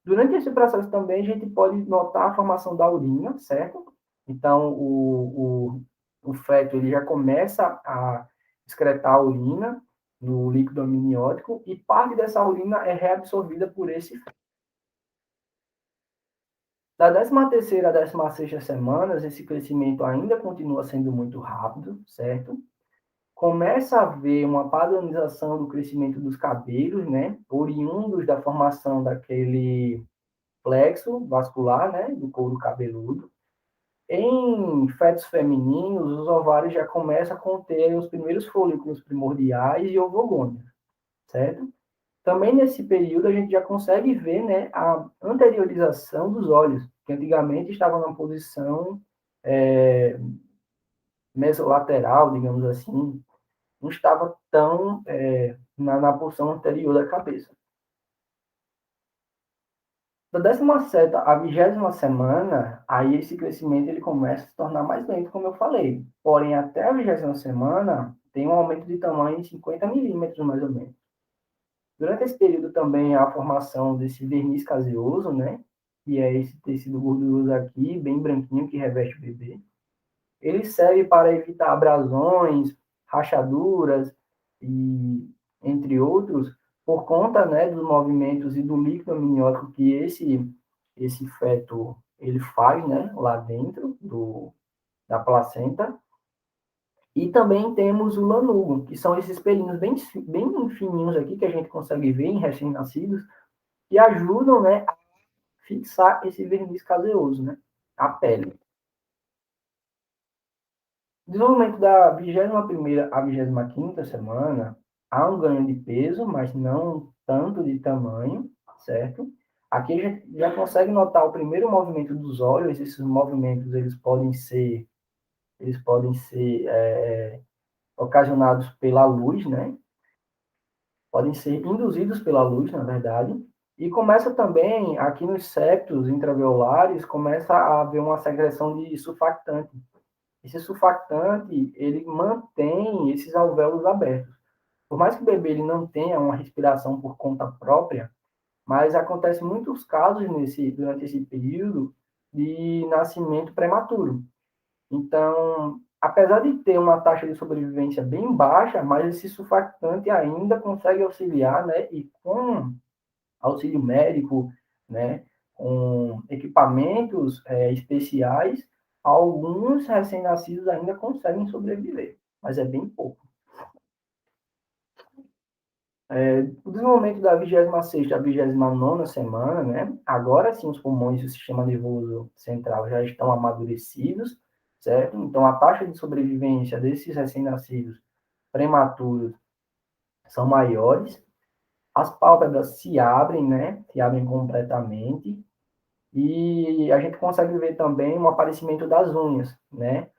Durante esse processo também, a gente pode notar a formação da urina, certo? Então, o feto ele já começa a excretar a urina no líquido amniótico e parte dessa urina é reabsorvida por esse feto. Da 13ª à 16ª semanas, esse crescimento ainda continua sendo muito rápido, certo? Começa a haver uma padronização do crescimento dos cabelos, né? Oriundos da formação daquele plexo vascular, né? Do couro cabeludo. Em fetos femininos, os ovários já começam a conter os primeiros folículos primordiais e ovogônios, certo? Também nesse período a gente já consegue ver, né, a anteriorização dos olhos, que antigamente estavam na posição mesolateral, digamos assim, não estava tão na posição anterior da cabeça. Da 17ª à 20ª semana, aí esse crescimento ele começa a se tornar mais lento, como eu falei. Porém, até a 20ª semana, tem um aumento de tamanho em 50 milímetros, mais ou menos. Durante esse período também há a formação desse verniz caseoso, né? Que é esse tecido gorduroso aqui, bem branquinho, que reveste o bebê. Ele serve para evitar abrasões, rachaduras e entre outros, por conta, né, dos movimentos e do líquido amniótico que esse feto ele faz, né, lá dentro da placenta. E também temos o lanugo, que são esses pelinhos bem fininhos aqui que a gente consegue ver em recém-nascidos, que ajudam, né, a fixar esse verniz caseoso, né, a pele. Desenvolvimento da 21ª à 25ª semana, há um ganho de peso, mas não tanto de tamanho, certo? Aqui a gente já consegue notar o primeiro movimento dos olhos, esses movimentos eles podem ser ocasionados pela luz, né? Podem ser induzidos pela luz, na verdade, e começa também, aqui nos septos intraviolares, começa a haver uma secreção de surfactante. Esse surfactante, ele mantém esses alvéolos abertos. Por mais que o bebê ele não tenha uma respiração por conta própria, mas acontece muitos casos durante esse período de nascimento prematuro. Então, apesar de ter uma taxa de sobrevivência bem baixa, mas esse surfactante ainda consegue auxiliar, né? E com auxílio médico, né? Com equipamentos especiais, alguns recém-nascidos ainda conseguem sobreviver, mas é bem pouco. O desenvolvimento da 26ª à 29ª semana, né? Agora sim os pulmões e o sistema nervoso central já estão amadurecidos, certo? Então a taxa de sobrevivência desses recém-nascidos prematuros são maiores. As pálpebras se abrem, né? Se abrem completamente. E a gente consegue ver também o aparecimento das unhas, né?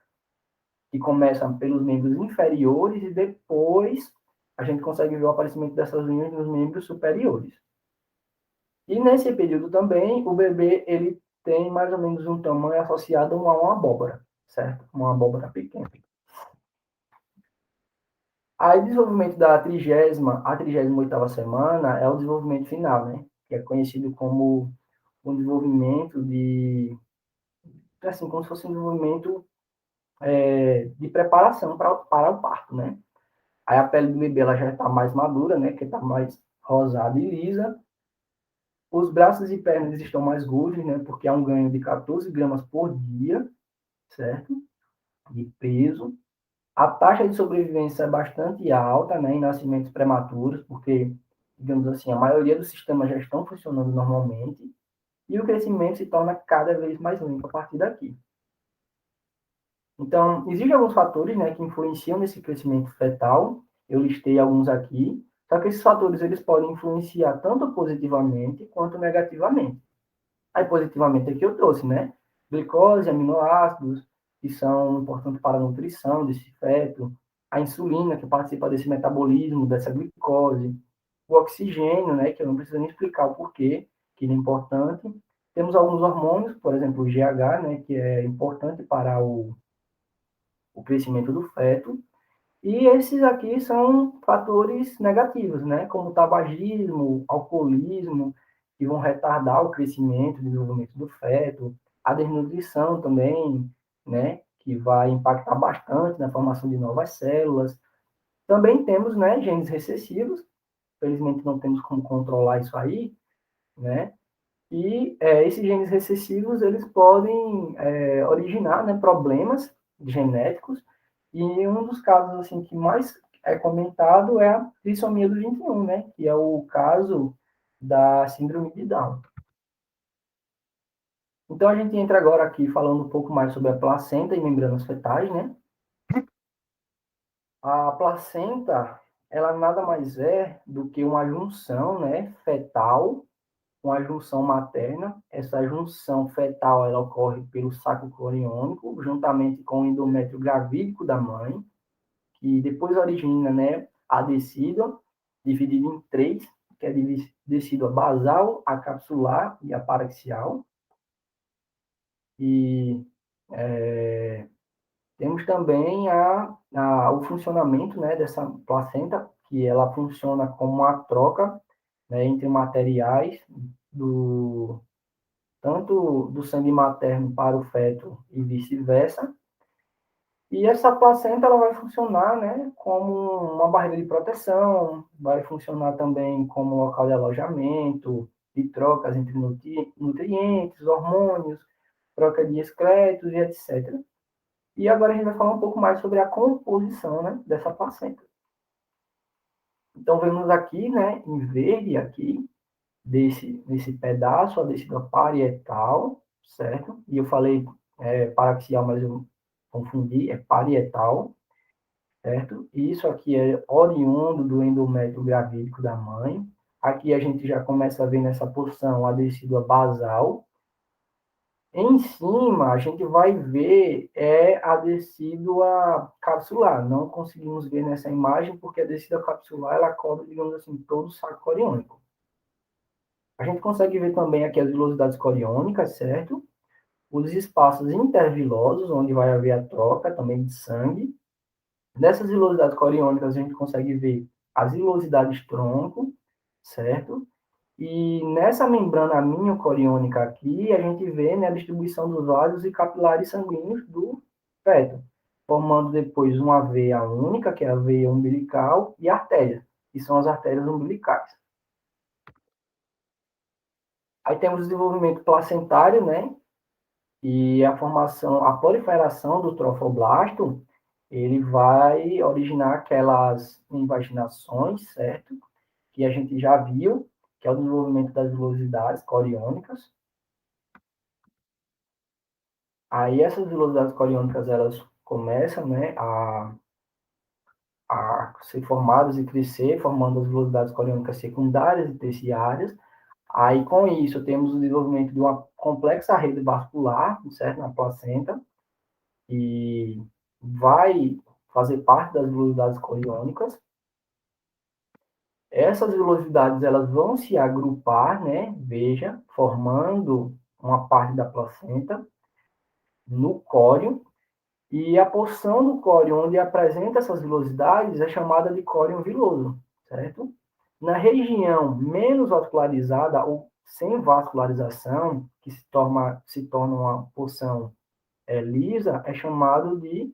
Que começam pelos membros inferiores e depois a gente consegue ver o aparecimento dessas unhas nos membros superiores. E nesse período também, o bebê ele tem mais ou menos um tamanho associado a uma abóbora, certo? Uma abóbora pequena. Aí, o desenvolvimento da 30ª à 38ª semana é o desenvolvimento final, né? Que é conhecido como um desenvolvimento assim, como se fosse um desenvolvimento de preparação para o parto, né? Aí a pele do bebê ela já está mais madura, né? Que está mais rosada e lisa. Os braços e pernas estão mais gordos, né? Porque há um ganho de 14 gramas por dia, certo? de peso. A taxa de sobrevivência é bastante alta, né, em nascimentos prematuros, porque, digamos assim, a maioria dos sistemas já estão funcionando normalmente, e o crescimento se torna cada vez mais lento a partir daqui. Então, existem alguns fatores, né, que influenciam nesse crescimento fetal. Eu listei alguns aqui. Só que esses fatores eles podem influenciar tanto positivamente quanto negativamente. Aí, positivamente, aqui eu trouxe, né? Glicose, aminoácidos, que são importantes para a nutrição desse feto. A insulina, que participa desse metabolismo, dessa glicose. O oxigênio, né? Que eu não preciso nem explicar o porquê, que ele é importante. Temos alguns hormônios, por exemplo, o GH, né? Que é importante para o crescimento do feto. E esses aqui são fatores negativos, né? Como o tabagismo, alcoolismo, que vão retardar o crescimento e desenvolvimento do feto, a desnutrição também, né? Que vai impactar bastante na formação de novas células. Também temos, né, genes recessivos, felizmente não temos como controlar isso aí, né? E esses genes recessivos, eles podem originar, né, problemas genéticos, e um dos casos assim que mais é comentado é a trissomia do 21, né, que é o caso da síndrome de Down. Então a gente entra agora aqui falando um pouco mais sobre a placenta e membranas fetais, né? A placenta, ela nada mais é do que uma junção, né, fetal com a junção materna. Essa junção fetal ela ocorre pelo saco coriônico, juntamente com o endométrio gravídico da mãe, que depois origina, né, a decídua, dividida em três, que é a decídua basal, a capsular e a paraxial. E temos também o funcionamento, né, dessa placenta, que ela funciona como uma troca, né, entre materiais do, tanto do sangue materno para o feto e vice-versa. E essa placenta ela vai funcionar, né, como uma barreira de proteção, vai funcionar também como local de alojamento, de trocas entre nutrientes, hormônios, troca de excretos e etc. E agora a gente vai falar um pouco mais sobre a composição, né, dessa placenta. Então, vemos aqui, né, em verde aqui, desse pedaço, a decida parietal, certo? E eu falei paraxial, mas eu confundi, é parietal, certo? E isso aqui é oriundo do endométrio gravídico da mãe. Aqui a gente já começa a ver nessa porção a decida basal. Em cima, a gente vai ver a decídua capsular. Não conseguimos ver nessa imagem, porque a decídua capsular, ela cobre, digamos assim, todo o saco coriônico. A gente consegue ver também aqui as vilosidades coriônicas, certo? Os espaços intervilosos, onde vai haver a troca também de sangue. Nessas vilosidades coriônicas, a gente consegue ver as vilosidades tronco, certo? E nessa membrana aminocoriônica aqui, a gente vê, né, a distribuição dos vasos e capilares sanguíneos do feto, formando depois uma veia única, que é a veia umbilical, e artérias, que são as artérias umbilicais. Aí temos o desenvolvimento placentário, né? E a formação, a proliferação do trofoblasto, ele vai originar aquelas invaginações, certo? Que a gente já viu, que é o desenvolvimento das velocidades coriônicas. Aí essas velocidades coriônicas, elas começam, né, a ser formadas e crescer, formando as velocidades coriônicas secundárias e terciárias. Aí, com isso, temos o desenvolvimento de uma complexa rede vascular, certo, na placenta, e vai fazer parte das velocidades coriônicas. Essas velocidades elas vão se agrupar, né? Veja, formando uma parte da placenta no córeo, e a porção do córeo onde apresenta essas velocidades é chamada de córeo viloso, certo? Na região menos vascularizada ou sem vascularização, que se torna uma porção lisa, é chamado de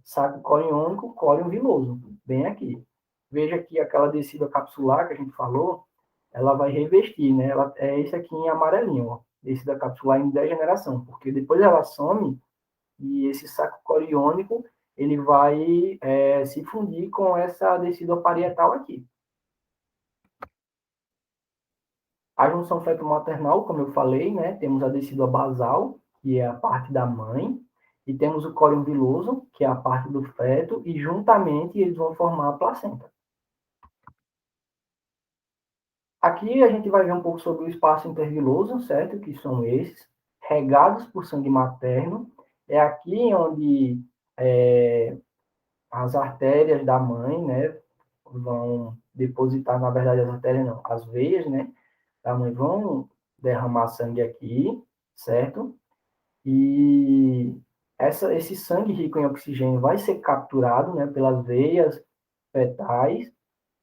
saco coriônico, córeo viloso, bem aqui. Veja que aquela descida capsular que a gente falou, ela vai revestir, né? Ela, é esse aqui em amarelinho, ó, descida capsular em degeneração, porque depois ela some e esse saco coriônico ele vai se fundir com essa decídua parietal aqui. A junção feto-maternal, como eu falei, né, temos a decídua basal, que é a parte da mãe, e temos o córeo viloso, que é a parte do feto, e juntamente eles vão formar a placenta. Aqui a gente vai ver um pouco sobre o espaço interviloso, certo? Que são esses, regados por sangue materno. É aqui onde as artérias da mãe, né, vão depositar, na verdade, as artérias não, as veias, né, da mãe vão derramar sangue aqui, certo? E esse sangue rico em oxigênio vai ser capturado, né, pelas veias fetais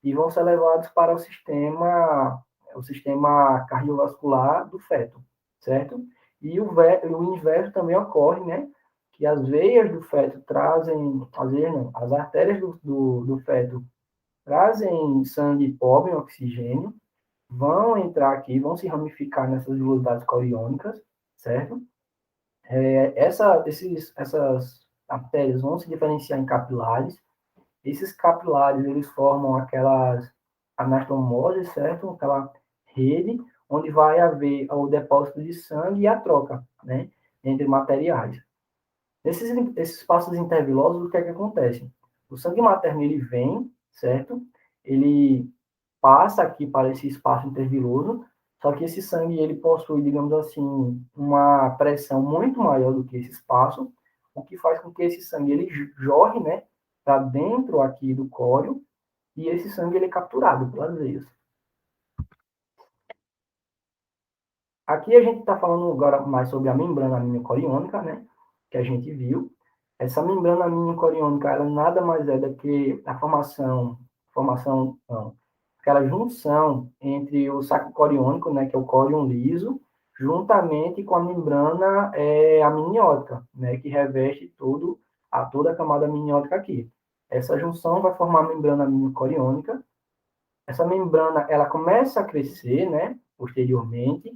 e vão ser levados para o sistema cardiovascular do feto, certo? E o inverso também ocorre, né? Que as veias do feto trazem, às vezes não, as artérias do feto trazem sangue pobre em oxigênio, vão entrar aqui, vão se ramificar nessas velocidades coriônicas, certo? Essas artérias vão se diferenciar em capilares. Esses capilares, eles formam aquelas anastomoses, certo? Aquela rede onde vai haver o depósito de sangue e a troca, né? Entre materiais. Esses espaços intervilosos, o que é que acontece? O sangue materno, ele vem, certo? Ele passa aqui para esse espaço interviloso, só que esse sangue, ele possui, digamos assim, uma pressão muito maior do que esse espaço, o que faz com que esse sangue, ele jorre, né? Para dentro aqui do córeo, e esse sangue, ele é capturado pelas veias. Aqui a gente está falando agora mais sobre a membrana aminochoriônica, né? Que a gente viu. Essa membrana aminochoriônica, ela nada mais é do que a não, aquela junção entre o saco coriônico, né? Que é o córion liso, juntamente com a membrana amniótica, né? Que reveste toda a camada amniótica aqui. Essa junção vai formar a membrana aminochoriônica. Essa membrana, ela começa a crescer, né? Posteriormente,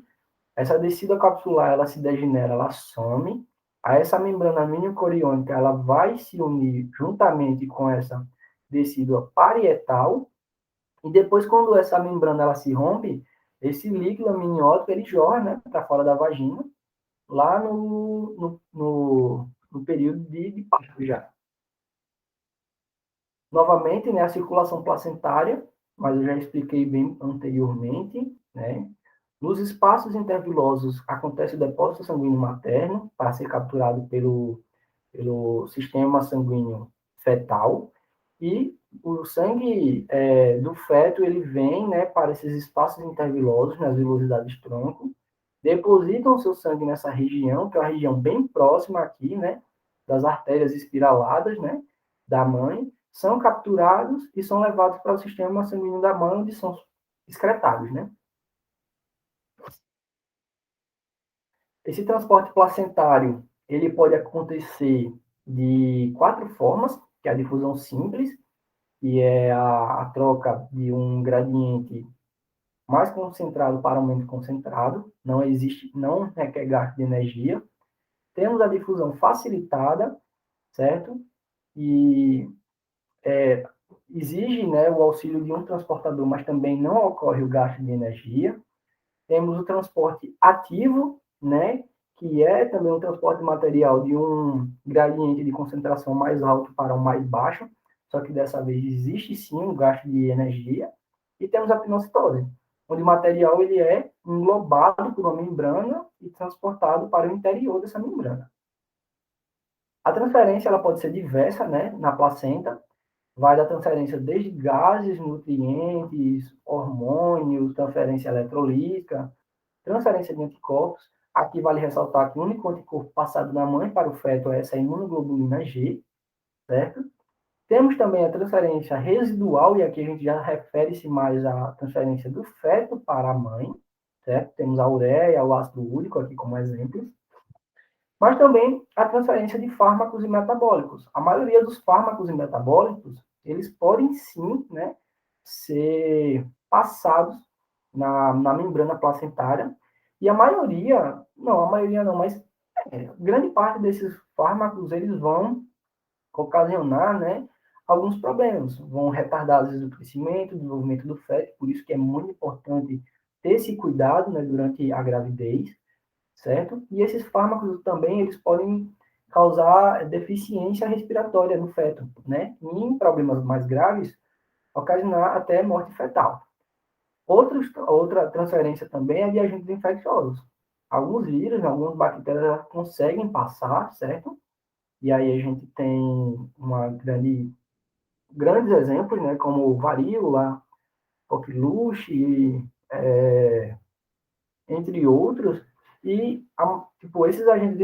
essa descida capsular, ela se degenera, ela some. Aí essa membrana miniocoriônica, ela vai se unir juntamente com essa decídua parietal. E depois, quando essa membrana ela se rompe, esse líquido amniótico, ele jorra, né, para fora da vagina, lá no período de parto já. Novamente, né, a circulação placentária, mas eu já expliquei bem anteriormente, né? Nos espaços intervilosos acontece o depósito sanguíneo materno para ser capturado pelo sistema sanguíneo fetal e o sangue do feto ele vem, né, para esses espaços intervilosos nas velocidades tronco, depositam seu sangue nessa região, que é uma região bem próxima aqui, né, das artérias espiraladas, né, da mãe, são capturados e são levados para o sistema sanguíneo da mãe, onde são excretados, né? Esse transporte placentário, ele pode acontecer de 4 formas, que é a difusão simples, que é a troca de um gradiente mais concentrado para um menos concentrado, não requer gasto de energia. Temos a difusão facilitada, certo? E exige, né, o auxílio de um transportador, mas também não ocorre o gasto de energia. Temos o transporte ativo, né, que é também um transporte material de um gradiente de concentração mais alto para um mais baixo, só que dessa vez existe sim um gasto de energia. E temos a pinocitose, onde o material ele é englobado por uma membrana e transportado para o interior dessa membrana. A transferência ela pode ser diversa, né, na placenta, vai da transferência desde gases, nutrientes, hormônios, transferência eletrolítica, transferência de anticorpos. Aqui vale ressaltar que o único anticorpo passado da mãe para o feto é essa imunoglobulina G, certo? Temos também a transferência residual, e aqui a gente já refere-se mais à transferência do feto para a mãe, certo? Temos a ureia, o ácido úrico aqui como exemplos. Mas também a transferência de fármacos e metabólicos. A maioria dos fármacos e metabólicos, eles podem sim, né, ser passados na membrana placentária, e a maioria não, mas Grande parte desses fármacos, eles vão ocasionar, né, alguns problemas. Vão retardar, às vezes, o crescimento, o desenvolvimento do feto, por isso que é muito importante ter esse cuidado, né, durante a gravidez, certo? E esses fármacos também, eles podem causar deficiência respiratória no feto, né? E em problemas mais graves, ocasionar até morte fetal. Outra transferência também é de agentes infecciosos. Alguns vírus, algumas bactérias conseguem passar, certo? E aí a gente tem grandes exemplos, né, como varíola, coqueluche, entre outros. E tipo, esses agentes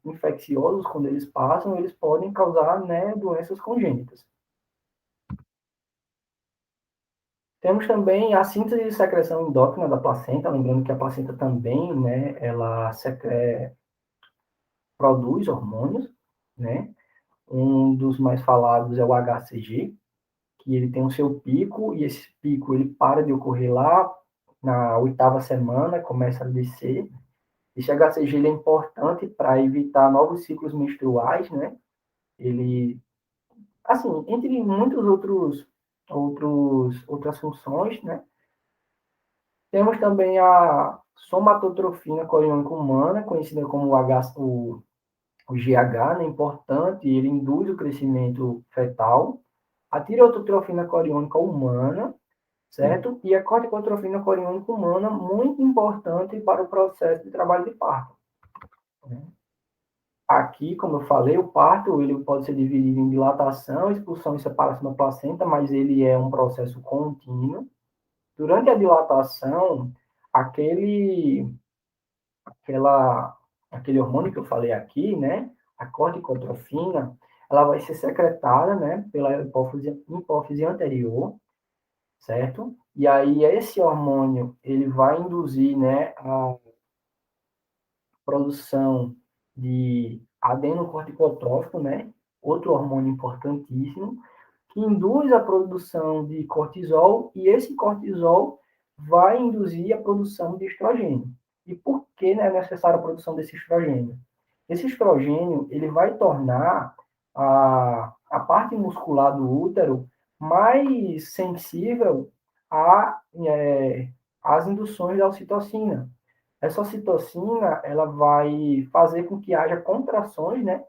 infecciosos, quando eles passam, eles podem causar, né, doenças congênitas. Temos também a síntese de secreção endócrina da placenta, lembrando que a placenta também, né, ela produz hormônios, né? Um dos mais falados é o HCG, que ele tem o seu pico, e esse pico ele para de ocorrer lá na 8ª semana, começa a descer. Esse HCG ele é importante para evitar novos ciclos menstruais, né? Ele, assim, entre muitos outras funções, né? Temos também a somatotrofina coriônica humana, conhecida como o GH, né, importante, ele induz o crescimento fetal. A tireotrofina coriônica humana, certo? E a corticotrofina coriônica humana, muito importante para o processo de trabalho de parto. Né? Aqui, como eu falei, o parto ele pode ser dividido em dilatação, expulsão e separação da placenta, mas ele é um processo contínuo. Durante a dilatação, aquele aquela, aquele hormônio que eu falei aqui, né, a corticotrofina, ela vai ser secretada, né, pela hipófise anterior, certo? E aí esse hormônio, ele vai induzir, né, a produção de adenocorticotrófico, né, outro hormônio importantíssimo, que induz a produção de cortisol, e esse cortisol vai induzir a produção de estrogênio. E por que, né, é necessária a produção desse estrogênio? Esse estrogênio ele vai tornar a parte muscular do útero mais sensível a, às induções da ocitocina. Essa ocitocina ela vai fazer com que haja contrações, né,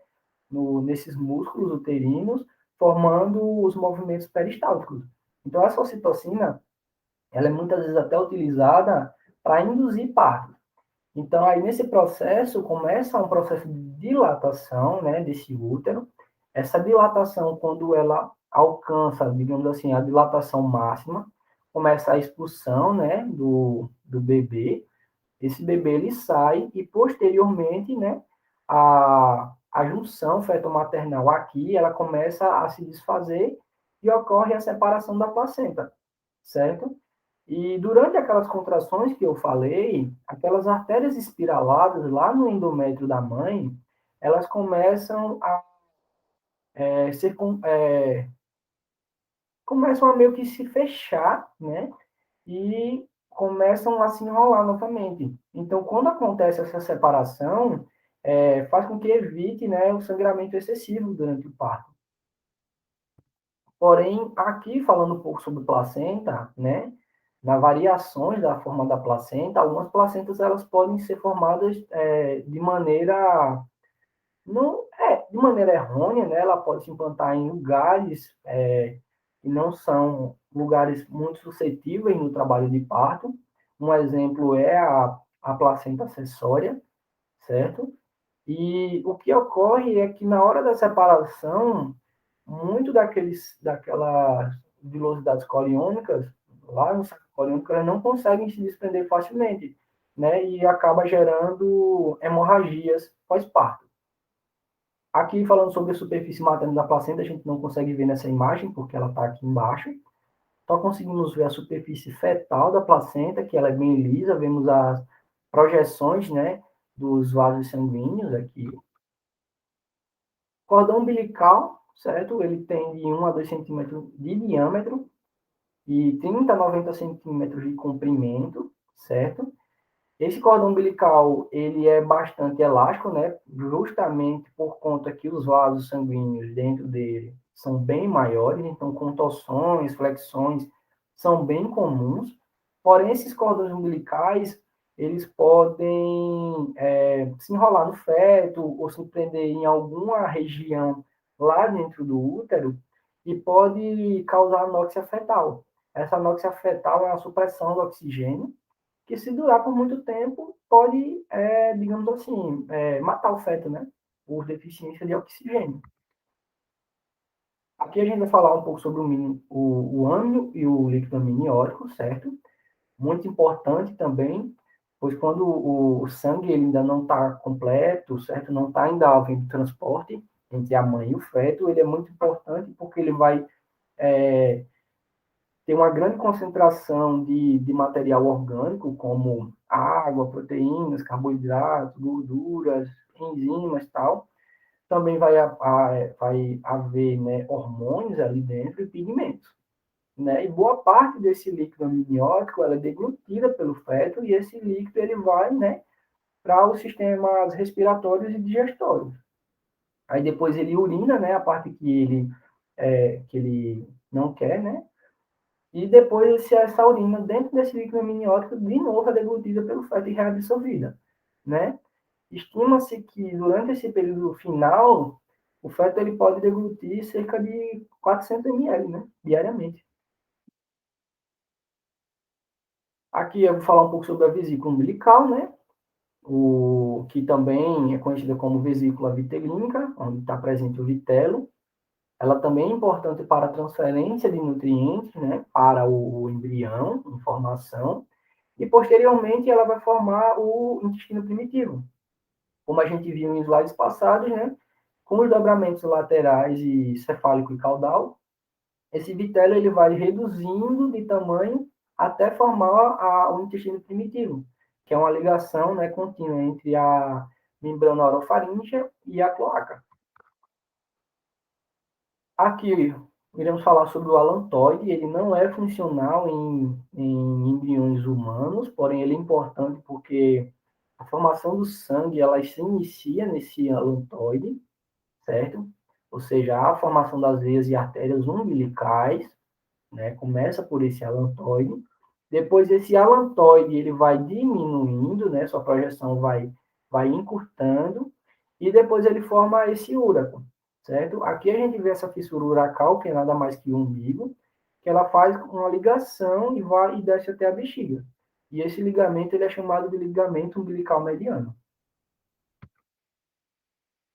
nesses músculos uterinos, formando os movimentos peristálticos. Então, essa ocitocina, ela é muitas vezes até utilizada para induzir parto. Então, aí nesse processo, começa um processo de dilatação, né, desse útero. Essa dilatação, quando ela alcança, digamos assim, a dilatação máxima, começa a expulsão, né, do bebê. Esse bebê ele sai e posteriormente, né, a junção feto-maternal aqui, ela começa a se desfazer e ocorre a separação da placenta, certo? E durante aquelas contrações que eu falei, aquelas artérias espiraladas lá no endométrio da mãe, elas começam a ser começam a meio que se fechar, né? E começam a se enrolar novamente. Então, quando acontece essa separação, faz com que evite, né, o sangramento excessivo durante o parto. Porém, aqui falando um pouco sobre placenta, né, nas variações da forma da placenta, algumas placentas elas podem ser formadas de maneira não de maneira errônea, né? Ela pode se implantar em lugares que não são lugares muito suscetíveis no trabalho de parto. Um exemplo é a placenta acessória, certo? E o que ocorre é que na hora da separação, muito daquelas vilosidades coriônicas, lá no saco coriônico, elas não conseguem se desprender facilmente, né? E acaba gerando hemorragias pós-parto. Aqui, falando sobre a superfície materna da placenta, a gente não consegue ver nessa imagem, porque ela está aqui embaixo. Só conseguimos ver a superfície fetal da placenta, que ela é bem lisa, vemos as projeções, né, dos vasos sanguíneos aqui. Cordão umbilical, certo? Ele tem de 1 a 2 centímetros de diâmetro e 30 a 90 centímetros de comprimento, certo? Esse cordão umbilical, ele é bastante elástico, né? Justamente por conta que os vasos sanguíneos dentro dele são bem maiores, então contorções, flexões são bem comuns. Porém, esses cordões umbilicais, eles podem se enrolar no feto ou se prender em alguma região lá dentro do útero e pode causar anóxia fetal. Essa anóxia fetal é a supressão do oxigênio que se durar por muito tempo pode, digamos assim, matar o feto, né? Por deficiência de oxigênio. Aqui a gente vai falar um pouco sobre o âmio e o líquido amniótico, certo? Muito importante também, pois quando o sangue ele ainda não está completo, certo? Não está ainda havendo transporte entre a mãe e o feto, ele é muito importante porque ele vai tem uma grande concentração de material orgânico, como água, proteínas, carboidratos, gorduras, enzimas e tal. Também vai haver, né, hormônios ali dentro e pigmentos. Né? E boa parte desse líquido amniótico ela é deglutida pelo feto e esse líquido ele vai, né, para os sistemas respiratórios e digestórios. Aí depois ele urina, né, a parte que ele não quer, né, e depois essa urina dentro desse líquido amniótico de novo é deglutida pelo feto e reabsorvida, né? Estima-se que durante esse período final, o feto ele pode deglutir cerca de 400 ml, né? Diariamente. Aqui eu vou falar um pouco sobre a vesícula umbilical, né? O que também é conhecida como vesícula vitelínica, onde está presente o vitelo. Ela também é importante para a transferência de nutrientes, né? Para o embrião, em formação. E posteriormente ela vai formar o intestino primitivo. Como a gente viu em slides passados, né? Com os dobramentos laterais e cefálico e caudal, esse vitelo ele vai reduzindo de tamanho até formar o intestino primitivo, que é uma ligação, né, contínua entre a membrana orofaríngea e a cloaca. Aqui iremos falar sobre o alantoide. Ele não é funcional em embriões humanos, porém ele é importante porque a formação do sangue ela se inicia nesse alantoide, certo? Ou seja, a formação das veias e artérias umbilicais, né? Começa por esse alantoide. Depois esse alantoide ele vai diminuindo, né? Sua projeção vai encurtando e depois ele forma esse úraco, certo? Aqui a gente vê essa fissura uracal, que é nada mais que o umbigo, que ela faz uma ligação e desce até a bexiga. E esse ligamento ele é chamado de ligamento umbilical mediano.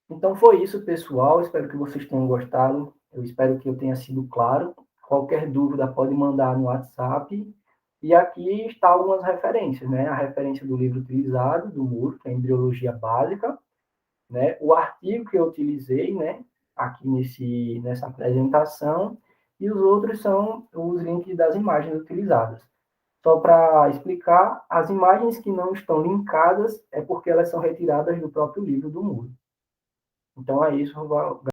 Então foi isso, pessoal. Espero que vocês tenham gostado. Eu espero que eu tenha sido claro. Qualquer dúvida pode mandar no WhatsApp. E aqui está algumas referências, né? A referência do livro utilizado, do Muro, que é Embriologia Básica, né? O artigo que eu utilizei, né? Aqui nessa apresentação. E os outros são os links das imagens utilizadas. Só para explicar, as imagens que não estão linkadas é porque elas são retiradas do próprio livro do Muro. Então é isso,